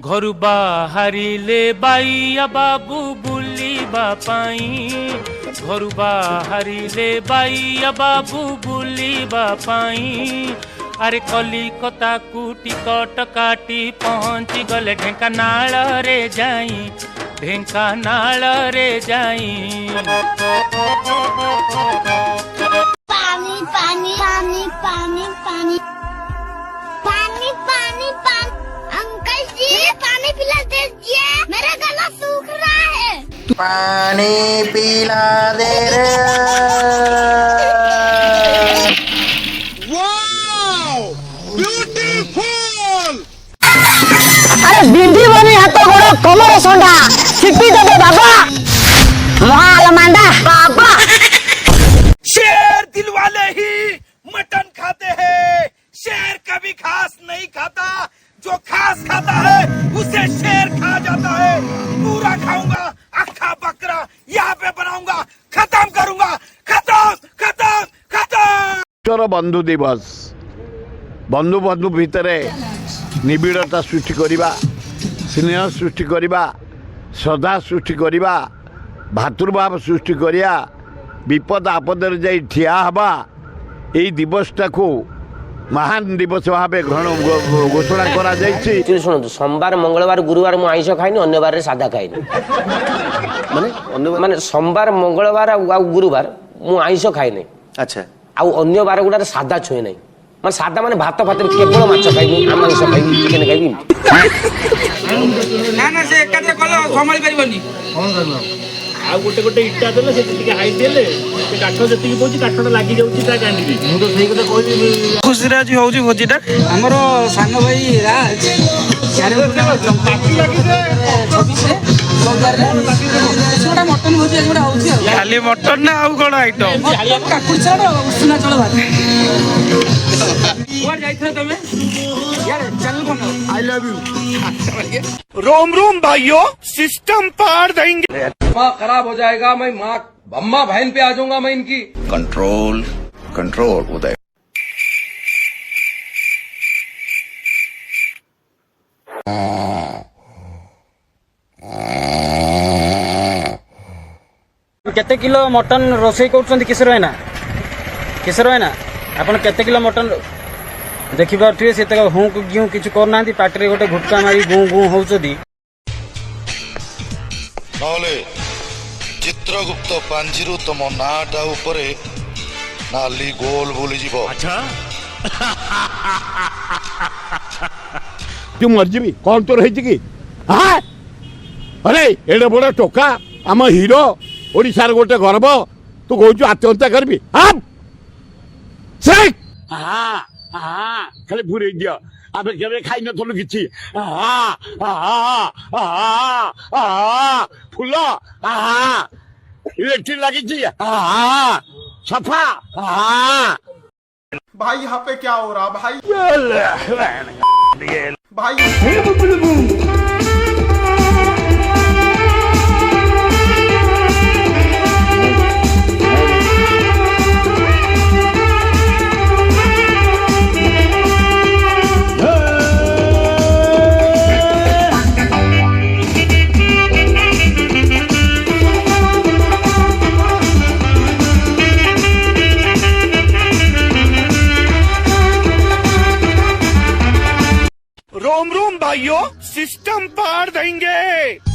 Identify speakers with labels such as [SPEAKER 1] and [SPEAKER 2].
[SPEAKER 1] घर बाहरिले बाइया बाबू बुलिबा पाई घर बाहरिले बाइया बाबू बुलिबा पाई अरे कलिकता को टिकट काटी पहुँची गले ढेंकानाल रे जाई ढेंकानाल रे जाई।
[SPEAKER 2] पानी पानी पानी पानी पानी पानी पानी पानी अंकल जी पानी पिला दीजिए मेरा गला सूख रहा है।
[SPEAKER 3] पानी पिला दे रे।
[SPEAKER 4] Wow beautiful.
[SPEAKER 5] अरे बिंदी बनी हाथ गोड़ कमर सोंडा छिपी देबे बाबा माल मांडा बाबा।
[SPEAKER 4] शेर दिल वाले ही मटन खाते हैं, शेर कभी घास नहीं खाता, जो घास खाता है उसे शेर खा जाता है। पूरा खाऊंगा अक्खा बकरा यहाँ पे बनाऊंगा, खत्म करूंगा, खत्म खत्म खत्म।
[SPEAKER 6] बंधु दिवस बंधु बंधु भितर निबिड़ता सृष्टि करवा, स्नेह सृष्टि करवा, श्रद्धा सृष्टि करवा, भातृभाव सृष्टि करिया, विपद आपद जाई ठिया हवा। यही दिवसटा को महान दिवस भाव ग्रहण घोषणा करा जायछि।
[SPEAKER 7] शुणु सोमवार मंगलवार गुरुवार मु आइंष खाइनि, अन्य बार सादा खाइनि। माने सोमवार मंगलवार आ गुरुवार मु आइंष खाइनि।
[SPEAKER 3] अच्छा
[SPEAKER 7] आ अन्य बार गुडा सादा छुए नहीं। माने सादा माने भात भात केवल माछ खाइबी, आमिष खाइबी, चिकेन खाइबी।
[SPEAKER 8] ना ना से एकादरे कलो संभाली परिबनी।
[SPEAKER 9] आ गोटे गोटे इटा देले से टिके हाइट देले से काठ जति की पहुंची काठटा लागी जाउची ता कांडी मु तो सही कथा कहली।
[SPEAKER 8] खुशी राज होउची भोजीटा हमरो सानो भाई राज चारे पार्टी लागी जे 26 रे सोमवार रे छोटा मटन भोजी एगुडा होउची खाली मटन ना आउ कोन आइटम काकुड़ छाड़ उसना चलो भात और जाइथो तमे यार चैनल बनाओ आई लव यू।
[SPEAKER 4] रोम रोम भाइयों, सिस्टम पार देंगे।
[SPEAKER 8] माँ खराब हो जाएगा, मैं माँ अम्मा बहन पे आ जाऊंगा मैं इनकी।
[SPEAKER 3] कंट्रोल कंट्रोल उदय।
[SPEAKER 9] केते किलो मटन रोसई करछन किसर है ना आपण केते किलो मटन देखि पारथिबे से तक हूं क्यों किछ करना पार्टी गोटे घुटका मारी गूं गूं होउछदी।
[SPEAKER 10] नहले चित्रगुप्त पांजीरु तम नाटा उपरे नाली गोल बोली जीवो।
[SPEAKER 6] अच्छा तू मर जीवी कौन तो रही कि हाँ अरे एडे बड़ टोका आम हीरो ओडिशार गोटे गर्व तू कहू आत्महत्या करबी। हाँ खाली भूरे दिया आबे केबे खाइ न थलु किछि। फूल इलेक्ट्रिक लगी सफा।
[SPEAKER 4] भाई यहाँ पे क्या हो रहा भाई? भाई रोम रोम भाइयों, सिस्टम पार देंगे।